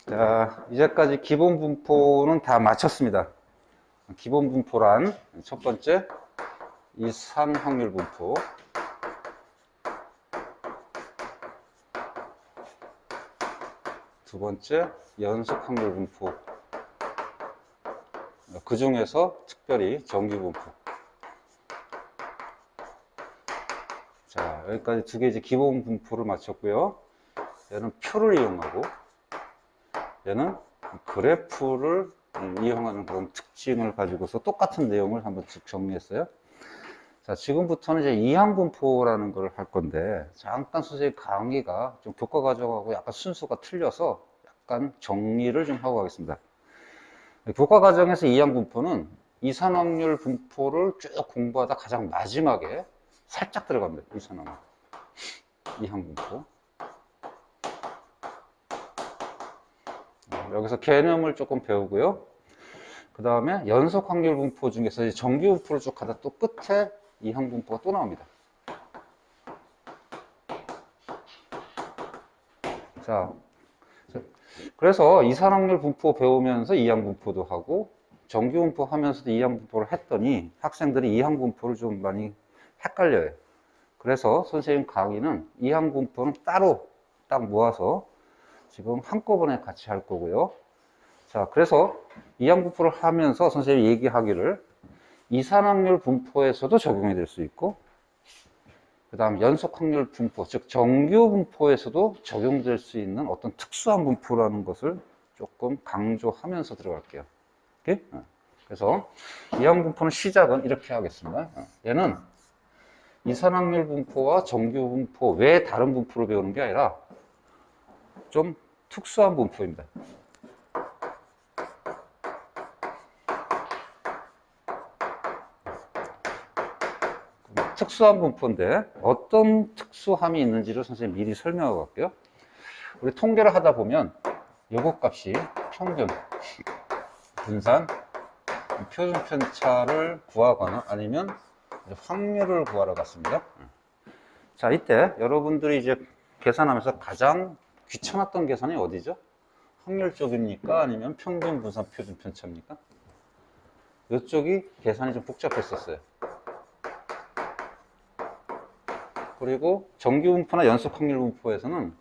자, 이제까지 기본 분포는 다 마쳤습니다. 기본 분포란 첫 번째 이산 확률 분포, 두 번째 연속 확률 분포, 그 중에서 특별히 정규 분포. 자, 여기까지 두 개 이제 기본 분포를 마쳤고요. 얘는 표를 이용하고 얘는 그래프를 이용하는 그런 특징을 가지고서 똑같은 내용을 한번 정리했어요. 자, 지금부터는 이제 이항분포라는 걸 할 건데, 잠깐 선생님 강의가 좀 교과 과정하고 약간 순서가 틀려서 약간 정리를 좀 하고 가겠습니다. 교과 과정에서 이항분포는 이산확률 분포를 쭉 공부하다 가장 마지막에 살짝 들어갑니다. 이산확률. 이항분포. 여기서 개념을 조금 배우고요. 그 다음에 연속 확률 분포 중에서 이제 정규 분포를 쭉 가다 또 끝에 이항 분포가 또 나옵니다. 자, 그래서 이산 확률 분포 배우면서 이항 분포도 하고 정규 분포 하면서도 이항 분포를 했더니 학생들이 이항 분포를 좀 많이 헷갈려요. 그래서 선생님 강의는 이항 분포는 따로 딱 모아서 지금 한꺼번에 같이 할 거고요. 자, 그래서 이항 분포를 하면서 선생님이 얘기하기를 이산확률 분포에서도 적용이 될 수 있고, 그 다음 연속확률 분포, 즉 정규 분포에서도 적용될 수 있는 어떤 특수한 분포라는 것을 조금 강조하면서 들어갈게요. 오케이? 그래서 이항 분포는 시작은 이렇게 하겠습니다. 얘는 이산확률 분포와 정규 분포 외에 다른 분포를 배우는 게 아니라 좀 특수한 분포입니다. 특수한 분포인데 어떤 특수함이 있는지를 선생님 미리 설명하고 갈게요. 우리 통계를 하다 보면 요거 값이 평균, 분산, 표준 편차를 구하거나 아니면 확률을 구하러 갔습니다. 자, 이때 여러분들이 이제 계산하면서 가장 귀찮았던 계산이 어디죠? 확률 쪽입니까? 아니면 평균, 분산, 표준 편차입니까? 이쪽이 계산이 좀 복잡했었어요. 그리고 정규 분포나 연속 확률 분포에서는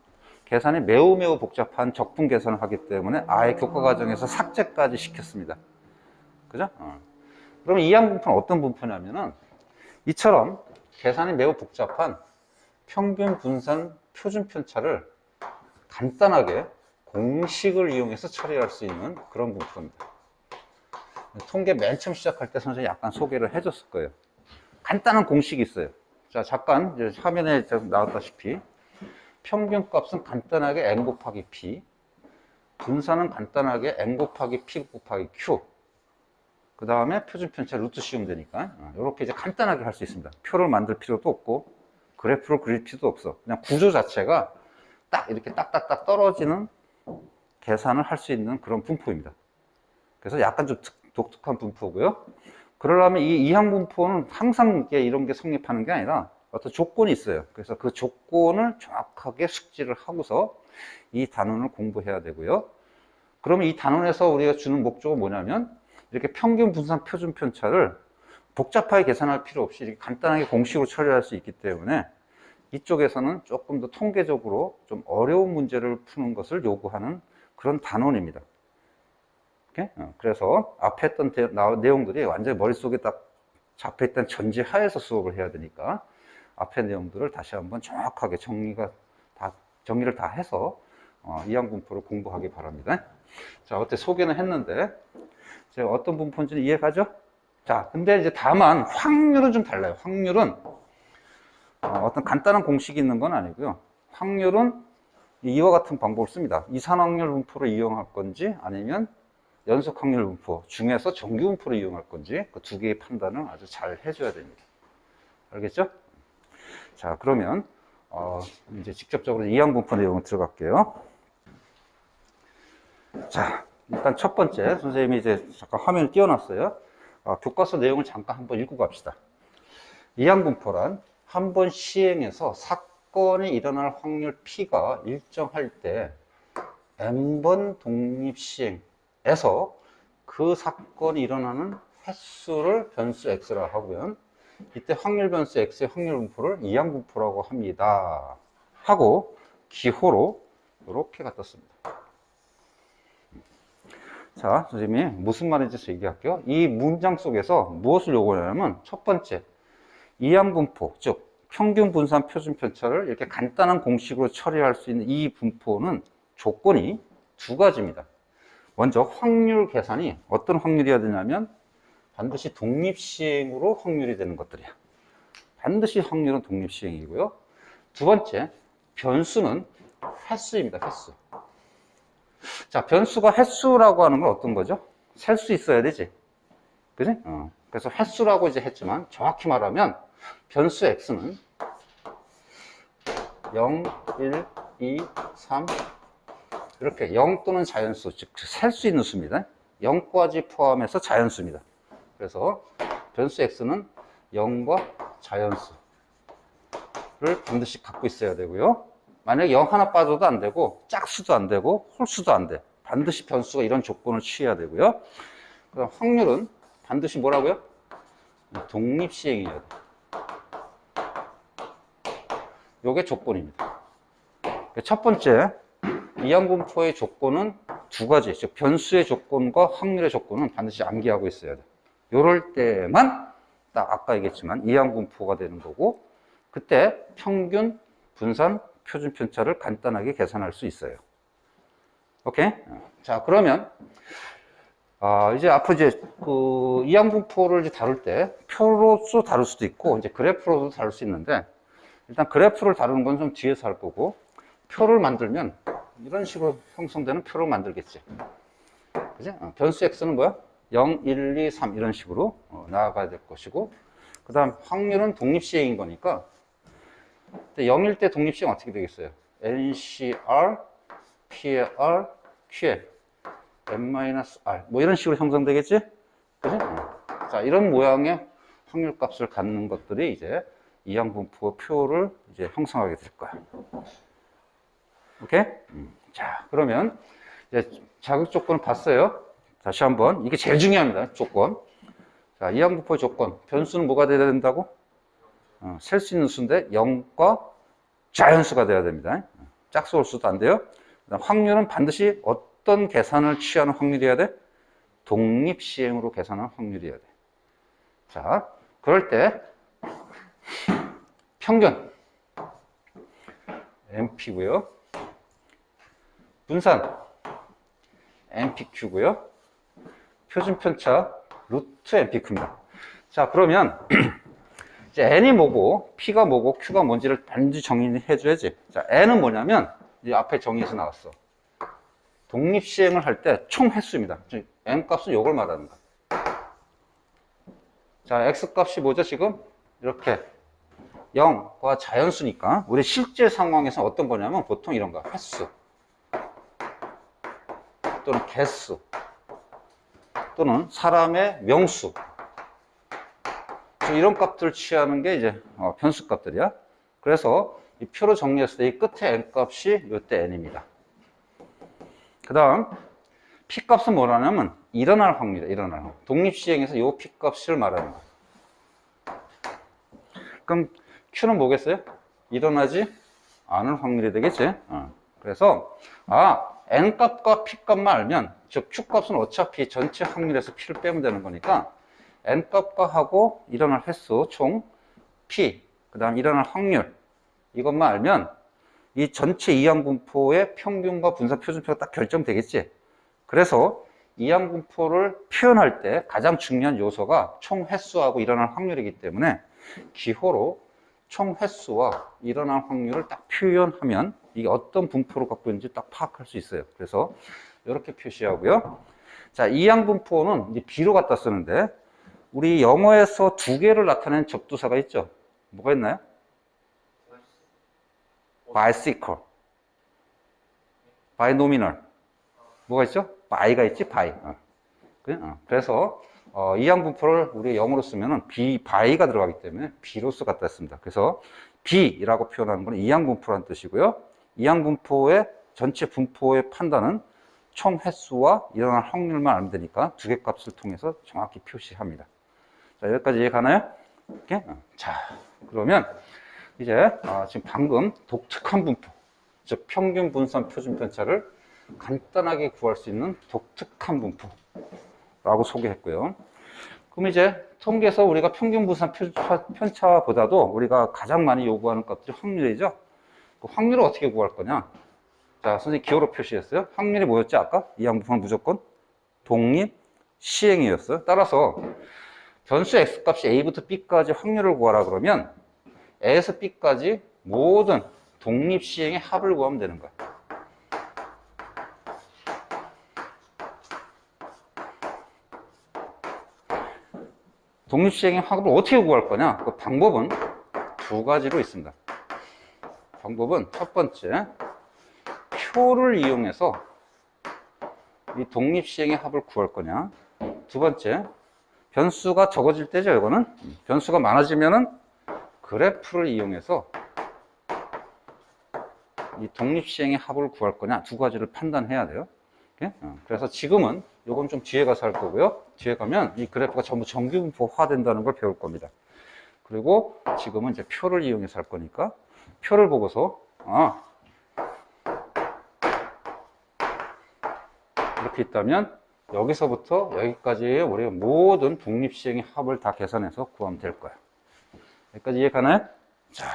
계산이 매우 복잡한 적분 계산을 하기 때문에 아예 교과 과정에서 삭제까지 시켰습니다. 그죠? 그러면 이항 분포는 어떤 분포냐면은 이처럼 계산이 매우 복잡한 평균, 분산, 표준 편차를 간단하게 공식을 이용해서 처리할 수 있는 그런 분포입니다. 통계 맨 처음 시작할 때 선생님이 약간 소개를 해줬을 거예요. 간단한 공식이 있어요. 자, 잠깐 이제 화면에 나왔다시피 평균 값은 간단하게 n 곱하기 p, 분산은 간단하게 n 곱하기 p 곱하기 q, 그 다음에 표준 편차 루트 씌우면 되니까 이렇게 이제 간단하게 할 수 있습니다. 표를 만들 필요도 없고 그래프를 그릴 필요도 없어. 그냥 구조 자체가 딱 이렇게 딱딱딱 떨어지는 계산을 할 수 있는 그런 분포입니다. 그래서 약간 좀 독특한 분포고요. 그러려면 이 이항 분포는 항상 이런 게 성립하는 게 아니라 어떤 조건이 있어요. 그래서 그 조건을 정확하게 숙지를 하고서 이 단원을 공부해야 되고요. 그러면 이 단원에서 우리가 주는 목적은 뭐냐면 이렇게 평균, 분산, 표준 편차를 복잡하게 계산할 필요 없이 이렇게 간단하게 공식으로 처리할 수 있기 때문에 이쪽에서는 조금 더 통계적으로 좀 어려운 문제를 푸는 것을 요구하는 그런 단원입니다. 그래서 앞에 했던 내용들이 완전히 머릿속에 딱 잡혀있던 전제하에서 수업을 해야 되니까 앞에 내용들을 다시 한번 정확하게 정리를 다 해서 이항 분포를 공부하기 바랍니다. 자, 어때 소개는 했는데 제가 어떤 분포인지는 이해가죠? 자, 근데 이제 다만 확률은 좀 달라요. 확률은 어떤 간단한 공식이 있는 건 아니고요. 확률은 이와 같은 방법을 씁니다. 이산확률 분포를 이용할 건지 아니면 연속 확률 분포 중에서 정규 분포를 이용할 건지 그 두 개의 판단을 아주 잘 해줘야 됩니다. 알겠죠? 자, 그러면 이제 직접적으로 이항 분포 내용을 들어갈게요. 자, 일단 첫 번째 선생님이 이제 잠깐 화면을 띄워놨어요. 교과서 내용을 잠깐 한번 읽고 갑시다. 이항 분포란 한 번 시행해서 사건이 일어날 확률 P가 일정할 때 n번 독립시행에서 그 사건이 일어나는 횟수를 변수 x라고 하고요. 이때 확률 변수 x의 확률 분포를 이항분포라고 합니다. 하고 기호로 이렇게 갖다 씁니다. 자, 선생님이 무슨 말인지 얘기할게요. 이 문장 속에서 무엇을 요구하냐면 첫 번째, 이항분포, 즉 평균 분산 표준 편차를 이렇게 간단한 공식으로 처리할 수 있는 이 분포는 조건이 두 가지입니다. 먼저 확률 계산이 어떤 확률이어야 되냐면 반드시 독립시행으로 확률이 되는 것들이야. 반드시 확률은 독립시행이고요. 두 번째, 변수는 횟수입니다. 횟수. 자, 변수가 횟수라고 하는 건 어떤 거죠? 셀 수 있어야 되지. 그지? 그래서 횟수라고 이제 했지만 정확히 말하면 변수 x는 0, 1, 2, 3 이렇게 0 또는 자연수, 즉 셀 수 있는 수입니다. 0까지 포함해서 자연수입니다. 그래서 변수 x는 0과 자연수를 반드시 갖고 있어야 되고요. 만약에 0 하나 빠져도 안 되고 짝수도 안 되고 홀수도 안 돼. 반드시 변수가 이런 조건을 취해야 되고요. 그럼 확률은 반드시 뭐라고요? 독립시행이어야 돼. 요게 조건입니다. 첫 번째, 이항분포의 조건은 두 가지, 즉 변수의 조건과 확률의 조건은 반드시 암기하고 있어야 돼. 요럴 때만 딱 아까 얘기했지만 이항분포가 되는 거고, 그때 평균, 분산, 표준 편차를 간단하게 계산할 수 있어요. 오케이? 자, 그러면 이제 앞으로 이제 그 이항분포를 이제 다룰 때 표로서 다룰 수도 있고 이제 그래프로도 다룰 수 있는데, 일단 그래프를 다루는 건 좀 뒤에서 할 거고, 표를 만들면 이런 식으로 형성되는 표를 만들겠지. 그지? 변수 x는 뭐야? 0, 1, 2, 3 이런 식으로 나아가야 될 것이고, 그 다음 확률은 독립시행인 거니까 0일 때 독립시행 어떻게 되겠어요? NCR, PR, QL, N-R 뭐 이런 식으로 형성되겠지? 그지? 자, 이런 모양의 확률 값을 갖는 것들이 이제 이항분포 표를 이제 형성하게 될 거야. 오케이? 자, 그러면 이제 자극 조건을 봤어요. 다시 한번. 이게 제일 중요합니다. 조건. 자, 이항분포 조건. 변수는 뭐가 돼야 된다고? 셀 수 있는 수인데 0과 자연수가 돼야 됩니다. 짝수 홀수도 안 돼요. 그다음 확률은 반드시 어떤 계산을 취하는 확률이어야 돼? 독립시행으로 계산하는 확률이어야 돼. 자, 그럴 때 평균 NP고요. 분산 NPQ고요. 표준 편차 루트 NPQ입니다. 자, 그러면 이제 N이 뭐고 P가 뭐고 Q가 뭔지를 반드시 정의해 줘야지. 자, N은 뭐냐면 이 앞에 정의에서 나왔어. 독립시행을 할 때 총 횟수입니다. N 값은 이걸 말하는 거야. 자, X 값이 뭐죠 지금? 이렇게 0과 자연수니까 우리 실제 상황에서 어떤 거냐면 보통 이런 거 횟수 또는 개수 또는 사람의 명수, 이런 값들을 취하는 게 이제 변수 값들이야. 그래서 이 표로 정리했을 때 이 끝에 n 값이 이때 n입니다. 그 다음 p 값은 뭐라냐면 일어날 확률이야. 일어날 확률. 독립시행에서 이 p 값을 말하는 거야. 그럼 q는 뭐겠어요? 일어나지 않을 확률이 되겠지. 그래서 n 값과 p 값만 알면, 즉 q 값은 어차피 전체 확률에서 p를 빼면 되는 거니까 n 값과 하고 일어날 횟수 총 p, 그 다음 일어날 확률, 이것만 알면 이 전체 이항분포의 평균과 분산 표준표가 딱 결정되겠지. 그래서 이항분포를 표현할 때 가장 중요한 요소가 총 횟수하고 일어날 확률이기 때문에 기호로 총 횟수와 일어날 확률을 딱 표현하면 이게 어떤 분포를 갖고 있는지 딱 파악할 수 있어요. 그래서 이렇게 표시하고요. 자, 이항분포는 이제 B로 갖다 쓰는데, 우리 영어에서 두 개를 나타내는 접두사가 있죠. 뭐가 있나요? bicycle, binomial. 뭐가 있죠? by가 있지, by. 그래서 이항분포를 우리 영어로 쓰면은 by가 들어가기 때문에 B로서 갖다 씁니다. 그래서 B라고 표현하는 건 이항분포라는 뜻이고요. 이항분포의 전체 분포의 판단은 총 횟수와 일어날 확률만 알면 되니까 두 개 값을 통해서 정확히 표시합니다. 자, 여기까지 이해 가나요? 이렇게? 자, 그러면 이제 지금 방금 독특한 분포, 즉 평균 분산 표준 편차를 간단하게 구할 수 있는 독특한 분포라고 소개했고요. 그럼 이제 통계에서 우리가 평균 분산 편차보다도 우리가 가장 많이 요구하는 값들이 확률이죠. 그 확률을 어떻게 구할 거냐? 자, 선생님 기호로 표시했어요. 확률이 뭐였지 아까? 이 항분포는 무조건 독립 시행이었어요. 따라서 변수 x값이 a부터 b까지 확률을 구하라 그러면 a에서 b까지 모든 독립 시행의 합을 구하면 되는 거야. 독립 시행의 합을 어떻게 구할 거냐? 그 방법은 두 가지로 있습니다. 방법은 첫 번째, 표를 이용해서 이 독립 시행의 합을 구할 거냐? 두 번째, 변수가 적어질 때죠, 이거는. 변수가 많아지면은 그래프를 이용해서 이 독립 시행의 합을 구할 거냐? 두 가지를 판단해야 돼요. 그래서 지금은 이건 좀 뒤에 가서 할 거고요. 뒤에 가면 이 그래프가 전부 정규분포화 된다는 걸 배울 겁니다. 그리고 지금은 이제 표를 이용해서 할 거니까 표를 보고서 이렇게 있다면 여기서부터 여기까지의 우리가 모든 독립시행의 합을 다 계산해서 구하면 될 거야. 여기까지 이해 가나요? 자,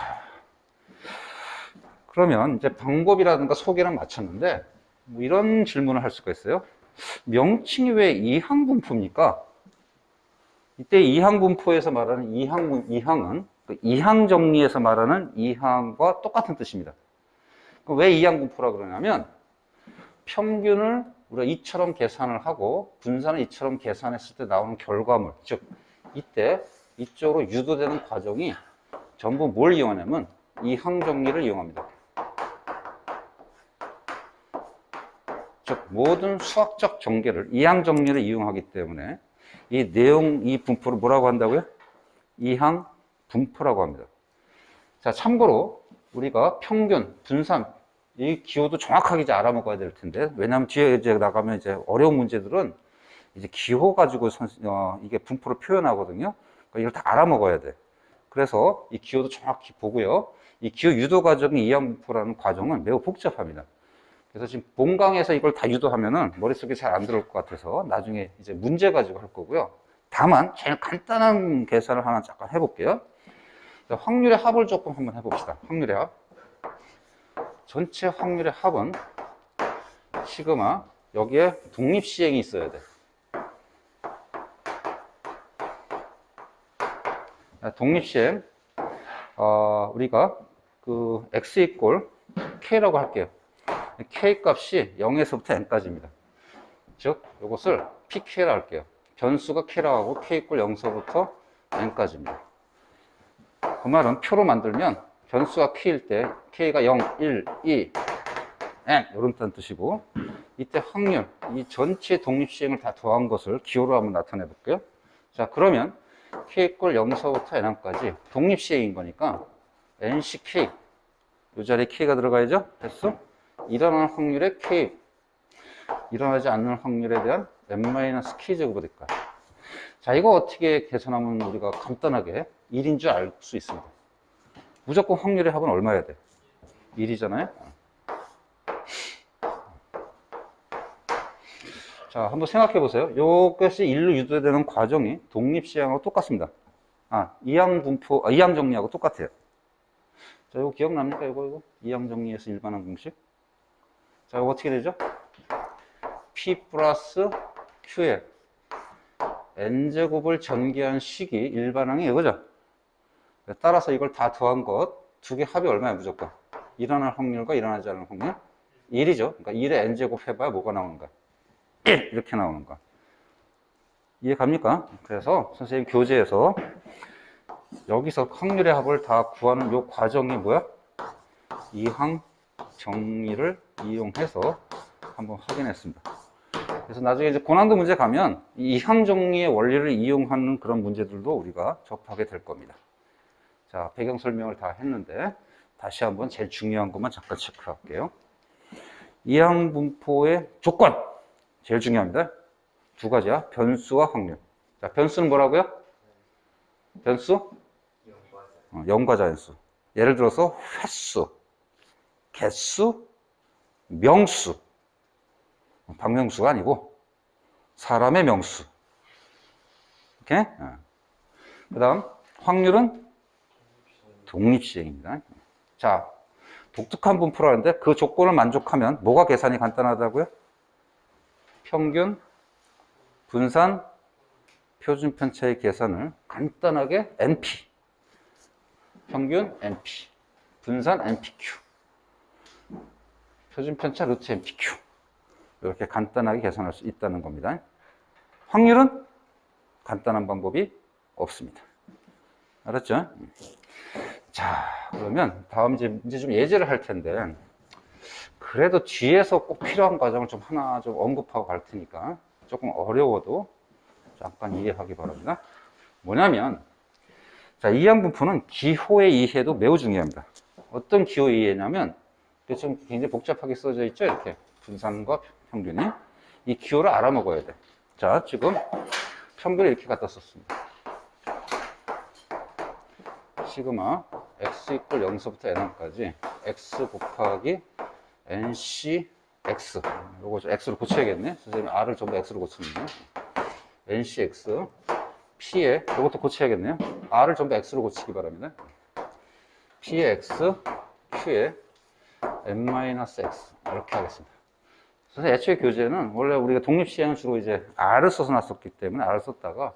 그러면 이제 방법이라든가 소개는 마쳤는데 뭐 이런 질문을 할 수가 있어요. 명칭이 왜 이항분포입니까? 이때 이항분포에서 말하는 이항은 그 이항 정리에서 말하는 이항과 똑같은 뜻입니다. 왜 이항분포라 그러냐면 평균을 우리가 이처럼 계산을 하고 분산을 이처럼 계산했을 때 나오는 결과물, 즉 이때 이쪽으로 유도되는 과정이 전부 뭘 이용하냐면 이항 정리를 이용합니다. 즉 모든 수학적 전개를 이항 정리를 이용하기 때문에 이 분포를 뭐라고 한다고요? 이항 분포라고 합니다. 자, 참고로 우리가 평균, 분산 이 기호도 정확하게 이제 알아먹어야 될 텐데, 왜냐하면 뒤에 이제 나가면 이제 어려운 문제들은 이제 기호 가지고 이게 분포를 표현하거든요. 그러니까 이걸 다 알아먹어야 돼. 그래서 이 기호도 정확히 보고요. 이 기호 유도 과정이 이항분포라는 과정은 매우 복잡합니다. 그래서 지금 본강에서 이걸 다 유도하면은 머릿속에 잘 안 들어올 것 같아서 나중에 이제 문제 가지고 할 거고요. 다만 제일 간단한 계산을 하나 잠깐 해볼게요. 자, 확률의 합을 조금 한번 해봅시다. 확률의 합. 전체 확률의 합은 시그마, 여기에 독립시행이 있어야 돼. 독립시행, 우리가 그 x 이꼴 k라고 할게요. k 값이 0에서부터 n까지입니다. 즉, 이것을 pk라 할게요. 변수가 k라고 하고 k 이꼴 0에서부터 n까지입니다. 그 말은 표로 만들면 변수가 k일 때 k가 0, 1, 2, n 이런 뜻이고, 이때 확률, 이 전체 독립시행을 다 더한 것을 기호로 한번 나타내 볼게요. 자, 그러면 k 이꼴 0에서부터 n까지 독립시행인 거니까 n씩 k, 이 자리에 k가 들어가야죠. 됐어? 일어나는 확률의 k, 일어나지 않는 확률에 대한 n-k 제곱이 될 거야. 자, 이거 어떻게 계산하면 우리가 간단하게 1인 줄 알 수 있습니다. 무조건 확률의 합은 얼마여야 돼? 1이잖아요. 자, 한번 생각해 보세요. 이것이 1로 유도되는 과정이 독립시행하고 똑같습니다. 이항 정리하고 똑같아요. 자, 이거 기억납니까? 이거? 이항 정리에서 일반항 공식. 자, 이거 어떻게 되죠? P 플러스 Q에 N제곱을 전개한 식이 일반항이 이거죠? 따라서 이걸 다 더한 것, 두 개 합이 얼마야, 무조건? 일어날 확률과 일어나지 않을 확률? 1이죠. 그러니까 1에 N제곱 해봐야 뭐가 나오는가? 1! 이렇게 나오는 거. 이해 갑니까? 그래서 선생님 교재에서 여기서 확률의 합을 다 구하는 요 과정이 뭐야? 이항 정리를 이용해서 한번 확인했습니다. 그래서 나중에 이제 고난도 문제 가면 이 이항 정리의 원리를 이용하는 그런 문제들도 우리가 접하게 될 겁니다. 자, 배경 설명을 다 했는데 다시 한번 제일 중요한 것만 잠깐 체크할게요. 이항분포의 조건 제일 중요합니다. 두 가지야. 변수와 확률. 자, 변수는 뭐라고요? 변수? 영과 자연수. 예를 들어서 횟수, 개수, 명수. 박명수가 아니고 사람의 명수. 오케이? 그 다음 확률은 독립시행입니다. 자, 독특한 분포라는데 그 조건을 만족하면 뭐가 계산이 간단하다고요? 평균, 분산, 표준 편차의 계산을 간단하게 NP, 평균 NP, 분산 NPQ, 표준 편차 루트 NPQ 이렇게 간단하게 계산할 수 있다는 겁니다. 확률은 간단한 방법이 없습니다. 알았죠? 자, 그러면 다음 이제 좀 예제를 할 텐데 그래도 뒤에서 꼭 필요한 과정을 좀 하나 좀 언급하고 갈 테니까 조금 어려워도 잠깐 이해하기 바랍니다. 뭐냐면 자, 이항분포는 기호의 이해도 매우 중요합니다. 어떤 기호의 이해냐면 좀 굉장히 복잡하게 써져 있죠. 이렇게 분산과 평균이 이 기호를 알아먹어야 돼. 자, 지금 평균을 이렇게 갖다 썼습니다. 시그마 x 이퀄 0서부터 n까지 x 곱하기 nc x 요거 x로 고쳐야겠네. 선생님이 r을 전부 x로 고쳤는데 nc x p에 이것도 고쳐야겠네요. r을 전부 x로 고치기 바랍니다. p의 x q에 n-x 이렇게 하겠습니다. 그래서 애초에 교재는 원래 우리가 독립시행은 주로 이제 r을 써서 놨었기 때문에 r을 썼다가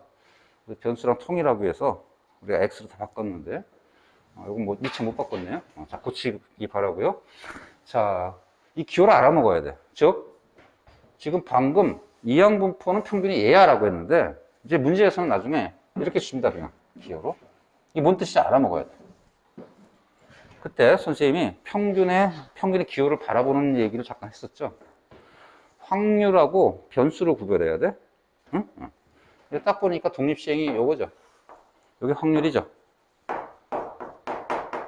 변수랑 통일하기 위해서 우리가 x로 다 바꿨는데 이건 뭐 미처 못 바꿨네요. 자, 고치기 바라고요. 자, 이 기호를 알아먹어야 돼. 즉 지금 방금 이항분포는 평균이 얘야라고 했는데 이제 문제에서는 나중에 이렇게 줍니다. 그냥 기호로. 이게 뭔 뜻인지 알아먹어야 돼. 그때 선생님이 평균의 기호를 바라보는 얘기를 잠깐 했었죠. 확률하고 변수를 구별해야 돼. 응? 딱 보니까 독립시행이 요거죠. 여기 확률이죠.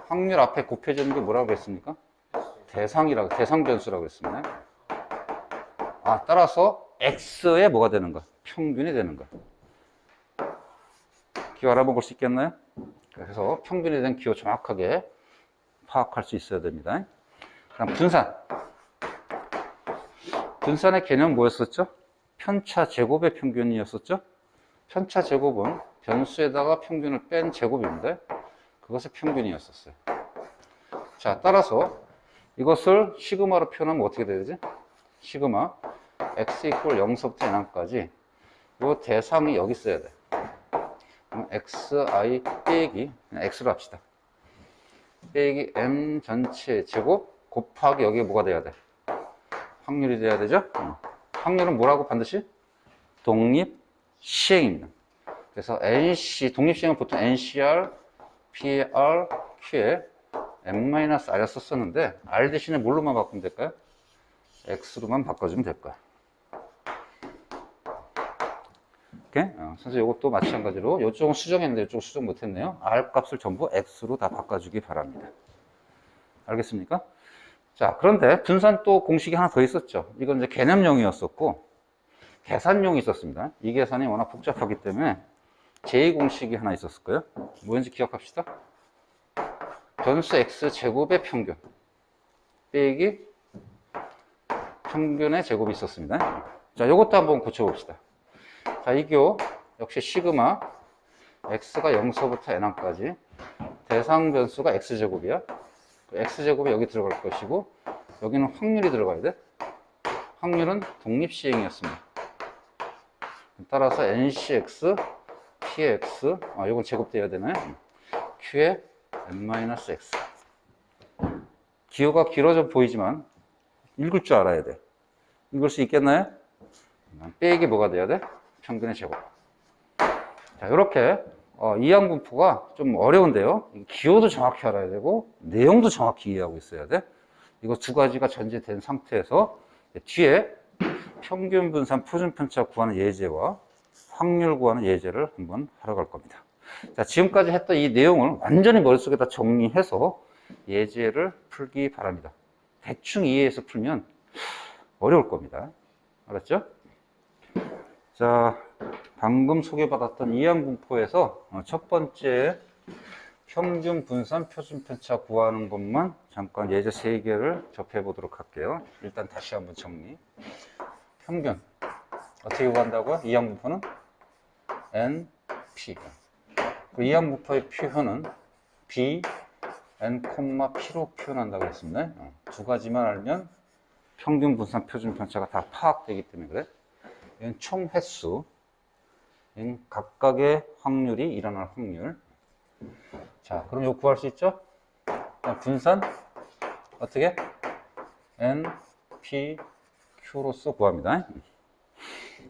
확률 앞에 곱해지는 게 뭐라고 했습니까? 대상 변수라고 했습니다. 따라서 x의 뭐가 되는 거야? 평균이 되는 거야. 기호 알아먹을 수 있겠나요? 그래서 평균에 대한 기호 정확하게 파악할 수 있어야 됩니다. 그다음 분산. 분산의 개념 뭐였었죠? 편차 제곱의 평균이었었죠? 편차 제곱은 변수에다가 평균을 뺀 제곱인데 그것의 평균이었었어요. 자, 따라서 이것을 시그마로 표현하면 어떻게 돼야 되지? 시그마 x 이퀄 0서부터 n까지 이 대상이 여기 있어야 돼. 그럼 xi 빼기 그냥 x로 합시다. 빼기 m 전체 제곱 곱하기 여기에 뭐가 돼야 돼? 확률이 돼야 되죠? 확률은 뭐라고 반드시? 독립시행입니다. 그래서 NC, 독립시행은 보통 NCR, PAR, Q에 M-R을 썼었는데 R 대신에 뭘로만 바꾸면 될까요? X로만 바꿔주면 될 거야. 오케이? 선생님 이것도 마찬가지로 이쪽은 수정했는데 이쪽은 수정 못했네요. R 값을 전부 X로 다 바꿔주기 바랍니다. 알겠습니까? 자, 그런데 분산 또 공식이 하나 더 있었죠. 이건 이제 개념용이었었고 계산용이 있었습니다. 이 계산이 워낙 복잡하기 때문에 제2공식이 하나 있었을 거예요. 뭐였는지 기억합시다. 변수 x 제곱의 평균 빼기 평균의 제곱이 있었습니다. 자, 이것도 한번 고쳐봅시다. 자, 이 교 역시 시그마 x가 0서부터 n까지 대상 변수가 x제곱이야. x제곱이 여기 들어갈 것이고 여기는 확률이 들어가야 돼. 확률은 독립시행이었습니다. 따라서 ncx, px, 이건 제곱돼야 되나요? q에 n-x. 기호가 길어져 보이지만 읽을 줄 알아야 돼. 읽을 수 있겠나요? 빼기 뭐가 돼야 돼? 평균의 제곱. 자, 이렇게 이항분포가 좀 어려운데요. 기호도 정확히 알아야 되고 내용도 정확히 이해하고 있어야 돼. 이거 두 가지가 전제된 상태에서 뒤에 평균 분산 표준 편차 구하는 예제와 확률 구하는 예제를 한번 하러 갈 겁니다. 자, 지금까지 했던 이 내용을 완전히 머릿속에다 정리해서 예제를 풀기 바랍니다. 대충 이해해서 풀면 어려울 겁니다. 알았죠? 자, 방금 소개받았던 이항분포에서 첫 번째 평균 분산 표준 편차 구하는 것만 잠깐 예제 3개를 접해 보도록 할게요. 일단 다시 한번 정리. 평균 어떻게 구한다고요? 이항분포는 NP. 그 이항분포의 표현은 B, N, P로 표현한다고 했습니다. 두 가지만 알면 평균 분산 표준 편차가 다 파악되기 때문에 그래. 이건 총 횟수, 이건 각각의 확률이 일어날 확률. 자, 그럼 이거 구할 수 있죠? 분산 어떻게? N, P, Q로서 구합니다.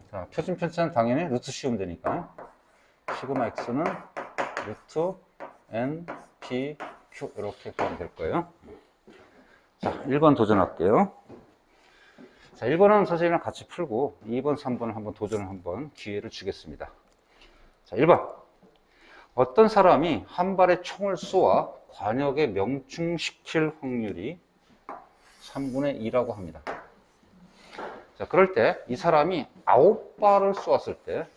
자, 표준 편차는 당연히 루트 씌우면 되니까 시그마 X는 루트 N, P, Q 이렇게 구하면 될 거예요. 자, 1번 도전할게요. 자, 1번은 선생님이랑 같이 풀고 2번, 3번을 한번 도전을 한번 기회를 주겠습니다. 자, 1번. 어떤 사람이 한 발의 총을 쏘아 관역에 명중시킬 확률이 3분의 2라고 합니다. 자, 그럴 때 이 사람이 9발을 쏘았을 때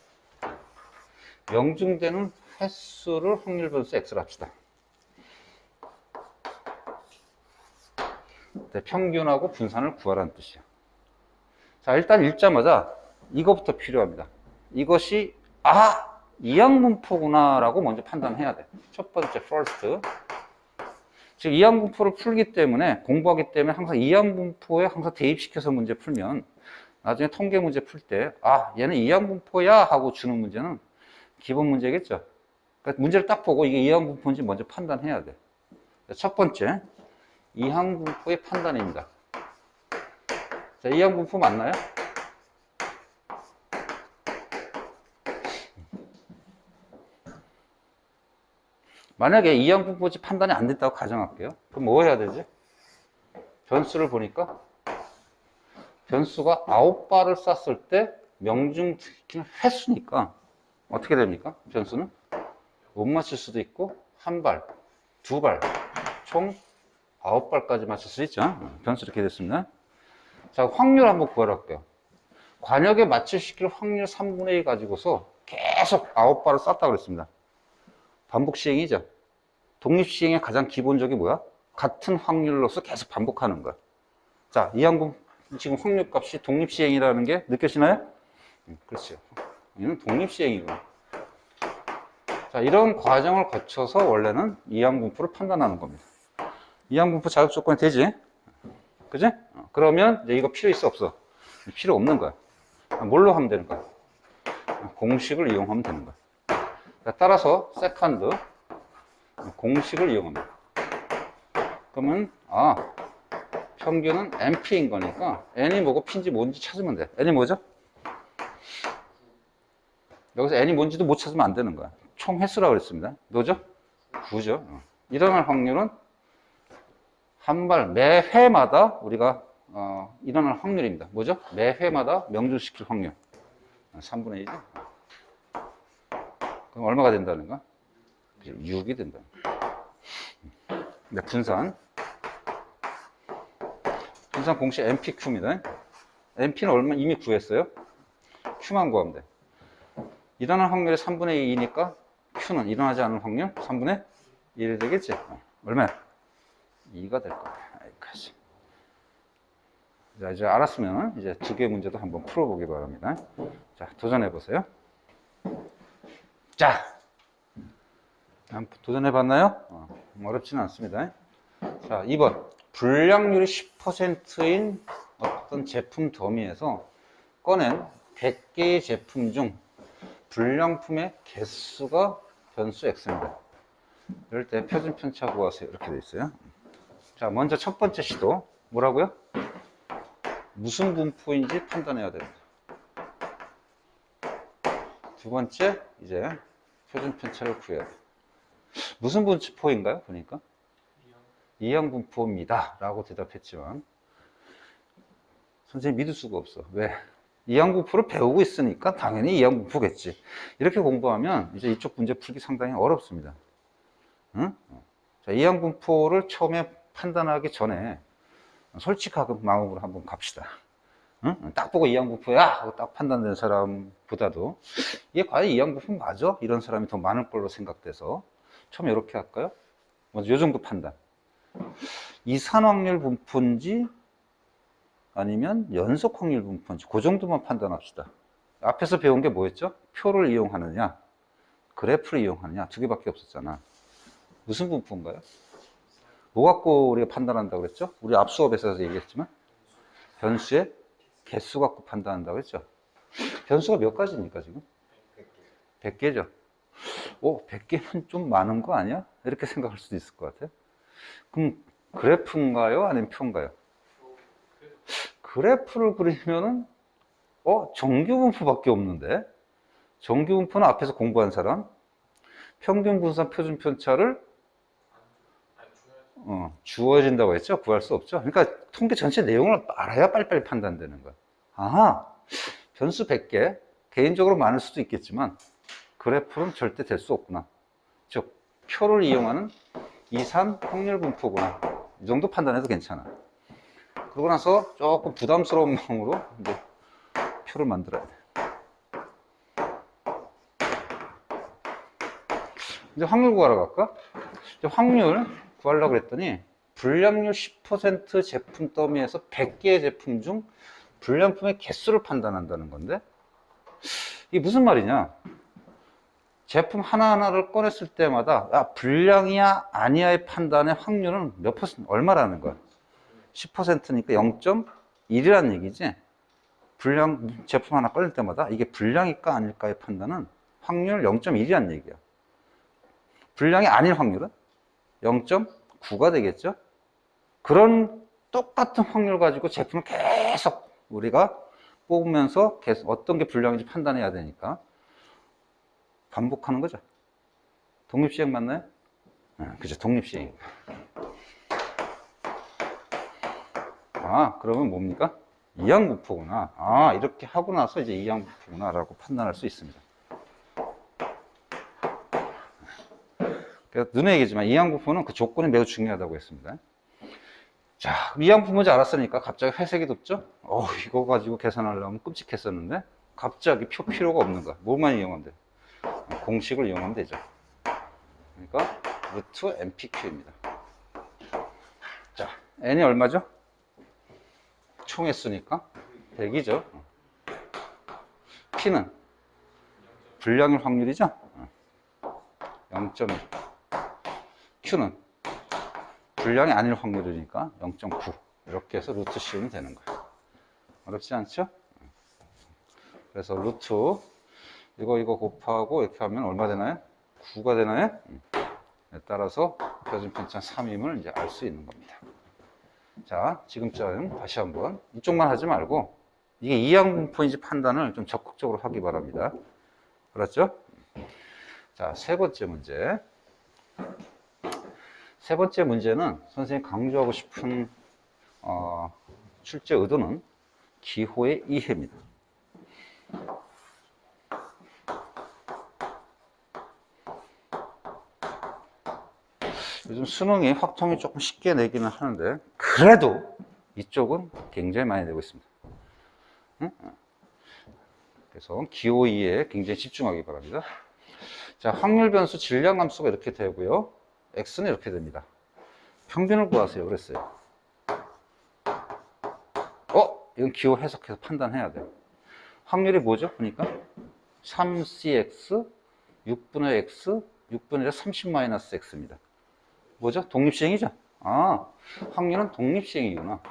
명중되는 횟수를 확률 변수 X로 합시다. 네, 평균하고 분산을 구하라는 뜻이야. 자, 일단 읽자마자 이거부터 필요합니다. 이것이 이항분포구나 라고 먼저 판단해야 돼. 첫 번째 first. 즉 이항분포를 풀기 때문에 공부하기 때문에 항상 이항분포에 항상 대입시켜서 문제 풀면 나중에 통계 문제 풀 때 얘는 이항분포야 하고 주는 문제는 기본 문제겠죠. 그러니까 문제를 딱 보고 이게 이항분포인지 먼저 판단해야 돼. 첫 번째 이항분포의 판단입니다. 자, 이항분포 맞나요? 만약에 이항분포지 판단이 안 됐다고 가정할게요. 그럼 뭐 해야 되지? 변수를 보니까 변수가 9발을 쐈을 때 명중시키는 횟수니까 어떻게 됩니까? 변수는 못 맞출 수도 있고 1발, 2발, 총 9발까지 맞출 수 있죠. 변수 이렇게 됐습니다. 자, 확률 한번 구하러 할게요. 관역에 맞출시킬 확률 3분의 1 가지고서 계속 9발을 쐈다고 그랬습니다. 반복 시행이죠. 독립 시행의 가장 기본적이 뭐야? 같은 확률로서 계속 반복하는 거야. 자, 이항분 지금 확률 값이 독립 시행이라는 게 느껴지나요? 그렇죠. 이는 독립 시행이고. 자, 이런 과정을 거쳐서 원래는 이항분포를 판단하는 겁니다. 이항분포 자격 조건이 되지? 그지? 그러면 이제 이거 필요 있어 없어? 필요 없는 거야. 뭘로 하면 되는 거야? 공식을 이용하면 되는 거야. 따라서 세컨드 공식을 이용합니다. 그러면 평균은 NP인 거니까 N이 뭐고 P인지 뭔지 찾으면 돼. N이 뭐죠? 여기서 N이 뭔지도 못 찾으면 안 되는 거야. 총 횟수라고 그랬습니다. 뭐죠? 9죠. 일어날 확률은 한 발 매 회마다 우리가 일어날 확률입니다. 뭐죠? 매 회마다 명중시킬 확률 3분의 1이죠. 그럼 얼마가 된다는가? 6이 된다. 네, 분산 공식 NPQ입니다. NP는 얼마 이미 구했어요. Q만 구하면 돼. 일어날 확률이 3분의 2니까 Q는 일어나지 않는 확률 3분의 1이 되겠지? 얼마야? 2가 될 거야. 여기까지. 자, 이제 알았으면 이제 두 개 문제도 한번 풀어보기 바랍니다. 자, 도전해 보세요. 자, 도전해 봤나요? 어렵지는 않습니다. 자, 2번. 불량률이 10%인 어떤 제품 더미에서 꺼낸 100개의 제품 중 불량품의 개수가 변수 X입니다. 이럴 때 표준 편차 구하세요. 이렇게 돼 있어요. 자, 먼저 첫 번째 시도. 뭐라고요? 무슨 분포인지 판단해야 됩니다. 두 번째, 이제 표준 편차를 구해야 돼요. 무슨 분포인가요? 보니까 이항분포입니다 라고 대답했지만 선생님 믿을 수가 없어. 왜? 이항분포를 배우고 있으니까 당연히 이항분포겠지. 이렇게 공부하면 이제 이쪽 문제 풀기 상당히 어렵습니다. 응? 자, 이항분포를 처음에 판단하기 전에 솔직하게 마음으로 한번 갑시다. 응? 딱 보고 이양부포야 하고 딱 판단된 사람보다도 이게 과연 이양부포 맞아? 이런 사람이 더 많을 걸로 생각돼서 처음 이렇게 할까요? 먼저 요 정도 판단. 이산 확률 분포인지 아니면 연속 확률 분포인지 그 정도만 판단합시다. 앞에서 배운 게 뭐였죠? 표를 이용하느냐 그래프를 이용하느냐 두 개밖에 없었잖아. 무슨 분포인가요? 뭐 갖고 우리가 판단한다고 그랬죠? 우리 앞 수업에서 얘기했지만 변수의 개수 갖고 판단한다고 했죠. 변수가 몇 가지입니까 지금? 100개죠. 오, 100개는 좀 많은 거 아니야? 이렇게 생각할 수도 있을 것 같아요. 그럼 그래프인가요? 아니면 표인가요? 그래프를 그리면은 정규분포밖에 없는데 정규분포는 앞에서 공부한 사람 평균 분산 표준 편차를 주어진다고 했죠? 구할 수 없죠? 그러니까 통계 전체 내용을 알아야 빨리빨리 판단되는 거야. 아하, 변수 100개 개인적으로 많을 수도 있겠지만 그래프는 절대 될 수 없구나. 즉 표를 이용하는 이산 확률 분포구나. 이 정도 판단해도 괜찮아. 그러고 나서 조금 부담스러운 마음으로 이제 표를 만들어야 돼. 이제 확률 구하러 갈까? 이제 확률 구하려고 했더니 불량률 10% 제품 더미에서 100개의 제품 중 불량품의 개수를 판단한다는 건데 이게 무슨 말이냐? 제품 하나하나를 꺼냈을 때마다 불량이야 아니야의 판단의 확률은 몇 퍼센트 얼마라는 거야? 10%니까 0.1이라는 얘기지. 불량 제품 하나 꺼낼 때마다 이게 불량일까 아닐까의 판단은 확률 0.1이라는 얘기야. 불량이 아닐 확률은 0.9가 되겠죠. 그런 똑같은 확률 가지고 제품을 계속 우리가 뽑으면서 계속 어떤 게 불량인지 판단해야 되니까 반복하는 거죠. 독립시행 맞나요? 그죠. 독립시행. 그러면 뭡니까? 이항분포구나. 이렇게 하고 나서 이제 이항분포구나 라고 판단할 수 있습니다. 그래서 눈에 얘기지만 이항분포는 그 조건이 매우 중요하다고 했습니다. 자, 이항분포 뭔지 알았으니까 갑자기 회색이 돋죠? 이거 가지고 계산하려면 끔찍했었는데 갑자기 표 필요가 없는 거야. 뭐만 이용하면 돼? 공식을 이용하면 되죠. 그러니까 루트 MPQ입니다. 자, N이 얼마죠? 총 횟수니까 100이죠. P는 불량일 확률이죠. 0.1. Q는 불량이 아닐 확률이니까 0.9. 이렇게 해서 루트 씌우면 되는 거예요. 어렵지 않죠? 그래서 루트 이거 곱하고 이렇게 하면 얼마 되나요? 9가 되나요? 따라서 표준 편차 3임을 이제 알 수 있는 겁니다. 자, 지금쯤 다시 한번 이쪽만 하지 말고 이게 이항분포인지 판단을 좀 적극적으로 하기 바랍니다. 그렇죠? 자, 세 번째 문제. 세 번째 문제는 선생님이 강조하고 싶은 출제 의도는 기호의 이해입니다. 요즘 수능이 확통이 조금 쉽게 내기는 하는데 그래도 이쪽은 굉장히 많이 내고 있습니다. 그래서 기호 이해에 굉장히 집중하기 바랍니다. 자, 확률 변수 질량 함수가 이렇게 되고요. x는 이렇게 됩니다. 평균을 구하세요. 그랬어요. 이건 기호 해석해서 판단해야 돼요. 확률이 뭐죠? 보니까 3cx 6분의 x 6분의 30-x입니다. 뭐죠? 독립시행이죠? 확률은 독립시행이구나.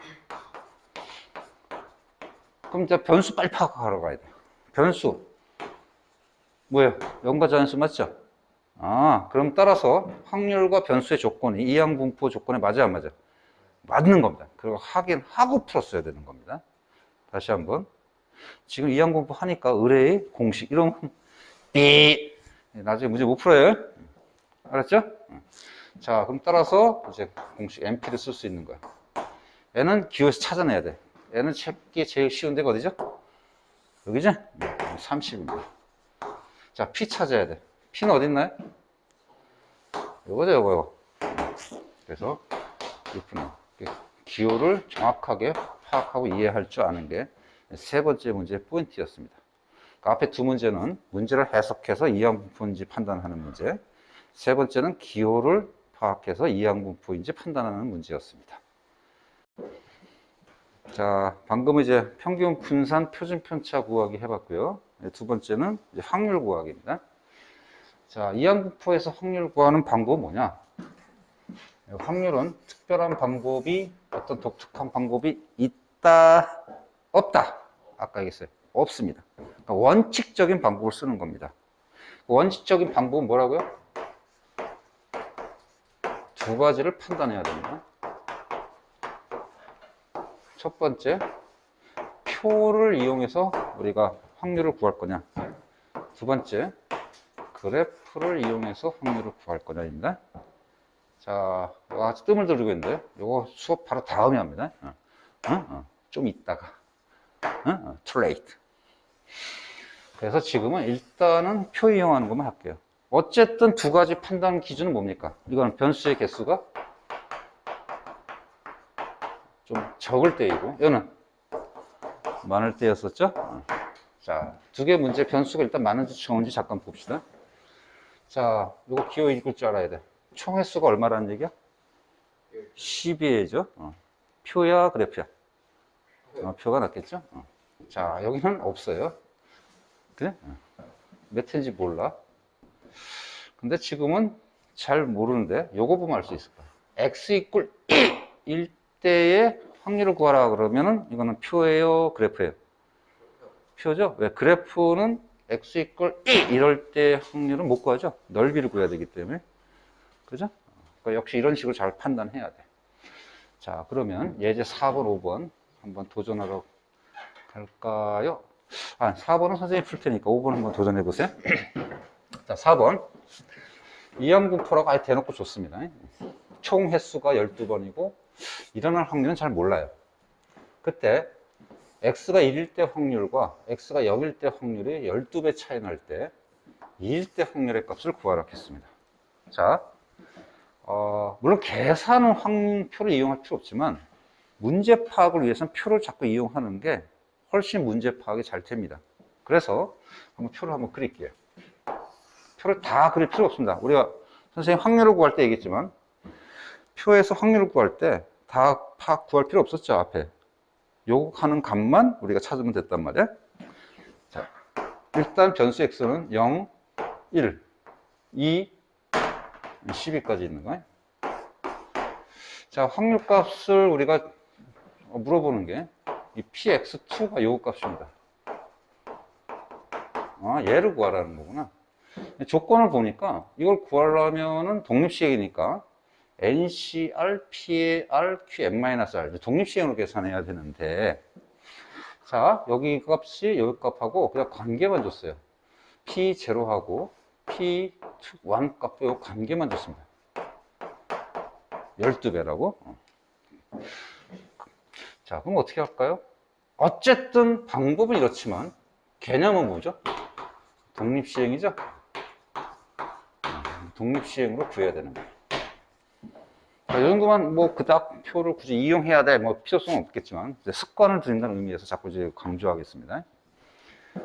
그럼 이제 변수 빨리 파악하러 가야 돼요. 변수. 뭐예요? 연과 자연수 맞죠? 그럼 따라서 확률과 변수의 조건이 이항분포 조건에 맞아, 안 맞아? 맞는 겁니다. 그리고 확인하고 풀었어야 되는 겁니다. 다시 한번. 지금 이항분포 하니까 의뢰의 공식, 이런, 나중에 문제 못 풀어요. 알았죠? 자, 그럼 따라서 이제 공식 MP를 쓸 수 있는 거야. N은 기호에서 찾아내야 돼. N은 찾기 제일 쉬운 데가 어디죠? 여기죠? 30입니다. 자, P 찾아야 돼. P는 어디 있나요? 요거죠, 요거. 그래서 6분의 기호를 정확하게 파악하고 이해할 줄 아는 게 세 번째 문제의 포인트였습니다. 그러니까 앞에 두 문제는 문제를 해석해서 이항분포인지 판단하는 문제, 세 번째는 기호를 파악해서 이항분포인지 판단하는 문제였습니다. 자, 방금 이제 평균 분산 표준 편차 구하기 해봤고요. 두 번째는 이제 확률 구하기입니다. 자, 이항분포에서 확률 구하는 방법은 뭐냐? 확률은 특별한 방법이, 어떤 독특한 방법이 있다, 없다. 아까 얘기했어요. 없습니다. 그러니까 원칙적인 방법을 쓰는 겁니다. 원칙적인 방법은 뭐라고요? 두 가지를 판단해야 됩니다. 첫 번째, 표를 이용해서 우리가 확률을 구할 거냐. 두 번째, 그래프를 이용해서 확률을 구할 거냐입니다. 자, 아주 뜸을 들이고 있는데요. 이거 수업 바로 다음에 합니다. 좀 있다가. too late. 그래서 지금은 일단은 표 이용하는 것만 할게요. 어쨌든 두 가지 판단 기준은 뭡니까? 이거는 변수의 개수가 좀 적을 때이고, 이거는 많을 때였었죠? 자, 두 개 문제 변수가 일단 많은지 적은지 잠깐 봅시다. 자, 이거 기호 읽을 줄 알아야 돼. 총 횟수가 얼마라는 얘기야? 12회죠. 표야, 그래프야? 표가 낫겠죠? 자, 여기는 없어요. 그래? 몇 회인지 몰라. 근데 지금은 잘 모르는데, 요거 보면 알 수 있을 거야. x 이퀄 1일 때의 확률을 구하라 그러면은, 이거는 표예요, 그래프예요? 표죠? 왜? 그래프는 x 이퀄 1이럴 때 확률은 못 구하죠? 넓이를 구해야 되기 때문에. 그죠? 그러니까 역시 이런 식으로 잘 판단해야 돼. 자, 그러면 예제 4번, 5번 한번 도전하러 갈까요? 4번은 선생님이 풀 테니까 5번 한번 도전해 보세요. 자, 4번. 이항분포라고 아예 대놓고 줬습니다. 총 횟수가 12번이고 일어날 확률은 잘 몰라요. 그때 x가 1일 때 확률과 x가 0일 때 확률이 12배 차이 날 때 2일 때 확률의 값을 구하라 했습니다. 자, 물론 계산은 표를 이용할 필요 없지만 문제 파악을 위해서는 표를 자꾸 이용하는 게 훨씬 문제 파악이 잘 됩니다. 그래서 한번 표를 한번 그릴게요. 표를 다 그릴 필요 없습니다. 우리가 선생님 확률을 구할 때 얘기했지만 표에서 확률을 구할 때 다 구할 필요 없었죠, 앞에. 요거 하는 값만 우리가 찾으면 됐단 말이야. 자, 일단 변수 x는 0, 1, 2, 12까지 있는 거예요. 자, 확률값을 우리가 물어보는 게 이 px2가 요 값입니다. 얘를 구하라는 거구나. 조건을 보니까 이걸 구하려면은 독립시행이니까 NCR, PAR, QM-R 독립시행으로 계산해야 되는데, 자, 여기 값이 여기 값하고 그냥 관계만 줬어요. P0하고 P1 값도 요 관계만 줬습니다. 12배라고. 자, 그럼 어떻게 할까요? 어쨌든 방법은 이렇지만 개념은 뭐죠? 독립시행이죠? 독립시행으로 구해야 되는 거예요. 이 정도만 뭐 그닥 표를 굳이 이용해야 돼 뭐 필요성은 없겠지만 이제 습관을 들인다는 의미에서 자꾸 이제 강조하겠습니다.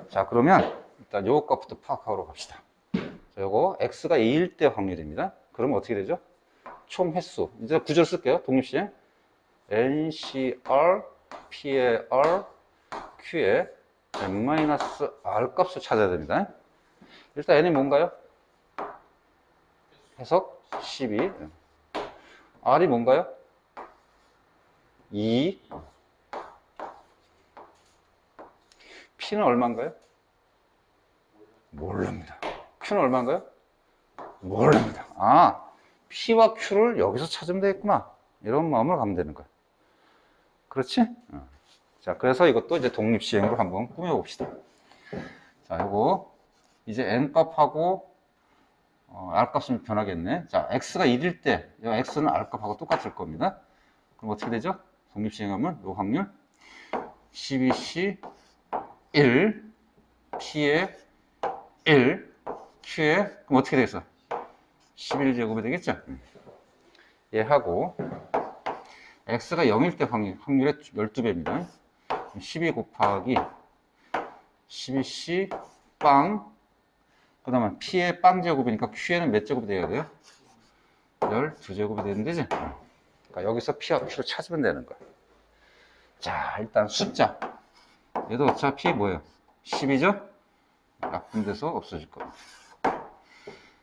자, 그러면 일단 요 값부터 파악하러 갑시다. 자, 요거 x가 2일 때 확률입니다. 그러면 어떻게 되죠? 총 횟수. 이제 구절 쓸게요. 독립시행. NCR, PAR, Q에 n-r 값을 찾아야 됩니다. 일단 n이 뭔가요? 해석 12. R이 뭔가요? 2. P는 얼마인가요? 모릅니다. Q는 얼마인가요? 모릅니다. P와 Q를 여기서 찾으면 되겠구나. 이런 마음으로 가면 되는 거야. 그렇지? 자, 그래서 이것도 이제 독립시행으로 한번 꾸며봅시다. 자, 요거 이제 n값하고 r값은 변하겠네. 자, x가 1일 때 이 x는 r값하고 똑같을 겁니다. 그럼 어떻게 되죠? 독립시행하면 요 확률 12C 1 P에 1 Q에 그럼 어떻게 되겠어? 11제곱이 되겠죠? 얘하고 x가 0일 때 확률의 12배입니다. 12 곱하기 12c 빵, 그 다음에 p의 빵 제곱이니까 q에는 몇 제곱이 돼야 돼요? 12제곱이 되는 데지? 그러니까 여기서 p와 q를 찾으면 되는 거야. 자, 일단 숫자. 얘도 어차피 뭐예요? 10이죠? 약분돼서 없어질 겁니다.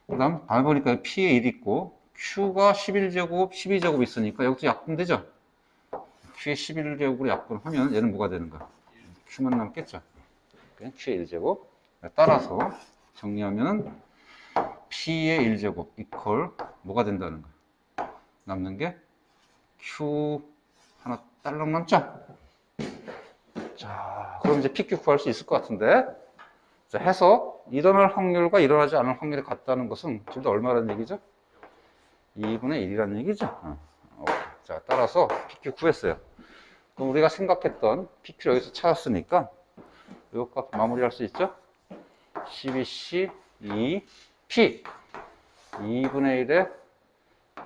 그 다음, 다음에 보니까 p에 1 있고, q가 11제곱, 12제곱 있으니까 여기서 약분되죠? q의 11제곱으로 약분하면 얘는 뭐가 되는 거야? q만 남겠죠? q의 1제곱. 따라서 정리하면 p의 1제곱 이퀄 뭐가 된다는 거야? 남는 게 q 하나 딸랑 남죠? 자, 그럼 이제 PQ 구할 수 있을 것 같은데. 자, 해서 일어날 확률과 일어나지 않을 확률이 같다는 것은 둘 다 얼마라는 얘기죠? 2분의 1이라는 얘기죠? 자, 따라서 PQ 구했어요. 그럼 우리가 생각했던 PQ를 여기서 찾았으니까 이 값 마무리할 수 있죠? 12C 2P 2분의 1의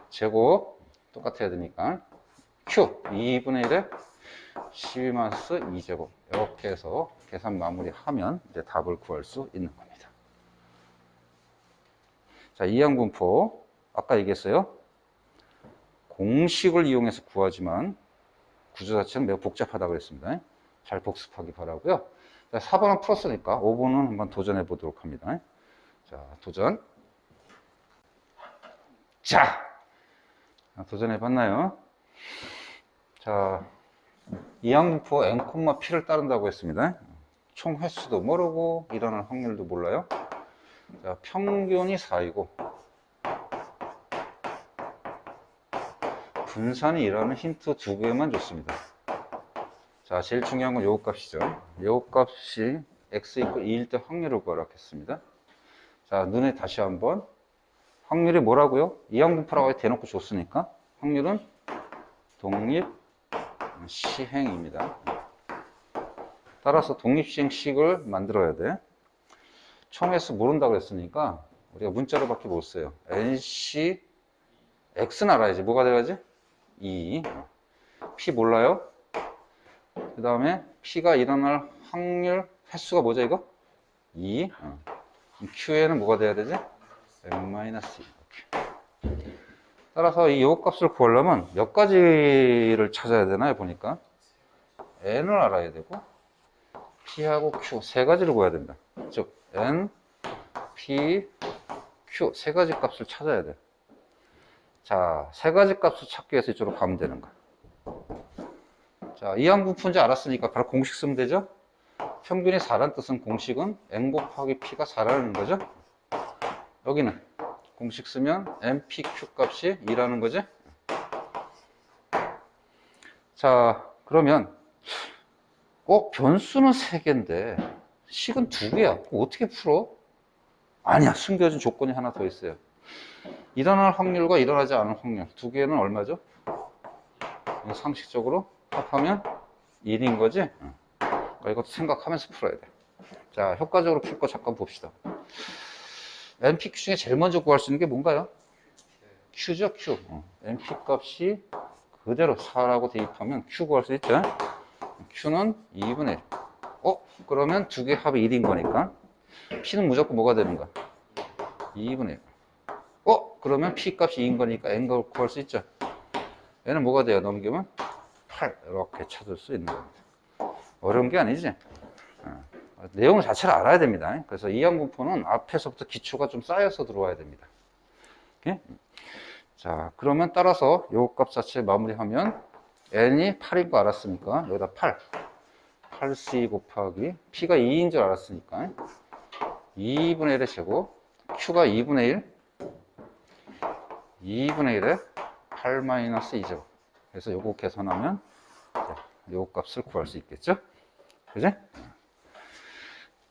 제곱 똑같아야 되니까 Q 2분의 1의 12-2제곱 이렇게 해서 계산 마무리하면 이제 답을 구할 수 있는 겁니다. 자, 이항분포 아까 얘기했어요. 공식을 이용해서 구하지만 구조 자체는 매우 복잡하다고 그랬습니다. 잘 복습하기 바라고요. 자, 4번은 풀었으니까 5번은 한번 도전해 보도록 합니다. 자, 도전. 자, 도전해 봤나요? 자, 이항분포 n, p를 따른다고 했습니다. 총 횟수도 모르고 일어날 확률도 몰라요. 자, 평균이 4이고 분산이 일어나는 힌트 2개만 줬습니다. 자, 제일 중요한 건 요 값이죠. 요 값이 x = 2일 때 확률을 구하라고 했습니다. 자, 눈에 다시 한번 확률이 뭐라고요? 이항분포라고 대놓고 줬으니까 확률은 독립 시행입니다. 따라서 독립시행식을 만들어야 돼. 총 횟수 모른다고 그랬으니까 우리가 문자로밖에 못 써요. NC X는 알아야지. 뭐가 돼야지? 2. P 몰라요? 그 다음에 P가 일어날 확률 횟수가 뭐죠 이거? 2. Q에는 뭐가 돼야 되지? N-2. 따라서 이 요값을 구하려면 몇 가지를 찾아야 되나요? 보니까 N을 알아야 되고 P하고 Q 세 가지를 구해야 된다. 즉 N, P, Q 세 가지 값을 찾아야 돼. 자, 세 가지 값을 찾기 위해서 이쪽으로 가면 되는 거야. 자, 이항분포인지 알았으니까 바로 공식 쓰면 되죠? 평균이 4라는 뜻은 공식은 N 곱하기 P가 4라는 거죠? 여기는 공식 쓰면 NPQ 값이 2라는 거지? 자, 그러면 변수는 3개인데 식은 2개야. 어떻게 풀어? 아니야. 숨겨진 조건이 하나 더 있어요. 일어날 확률과 일어나지 않을 확률 2개는 얼마죠? 상식적으로 합하면 1인 거지? 그러니까 이것도 생각하면서 풀어야 돼. 자, 효과적으로 풀 거 잠깐 봅시다. NPQ 중에 제일 먼저 구할 수 있는 게 뭔가요? Q죠, Q. NP 값이 그대로 4라고 대입하면 Q 구할 수 있죠? Q는 2분의 1. 그러면 두 개 합이 1인 거니까 P는 무조건 뭐가 되는 거야? 2분의 1. 그러면 P 값이 2인 거니까 N가 구할 수 있죠? 얘는 뭐가 돼요? 넘기면 8. 이렇게 찾을 수 있는 겁니다. 어려운 게 아니지? 내용 자체를 알아야 됩니다. 그래서 이항분포는 앞에서부터 기초가 좀 쌓여서 들어와야 됩니다. 오케이? 자, 그러면 따라서 요 값 자체 마무리하면 n이 8인 거 알았으니까 여기다 8. 8c 곱하기 p가 2인 줄 알았으니까 2분의 1의 제곱 q가 2분의 1 2분의 1에 8-2제곱 그래서 요거 계산하면 요 값을 구할 수 있겠죠? 그지?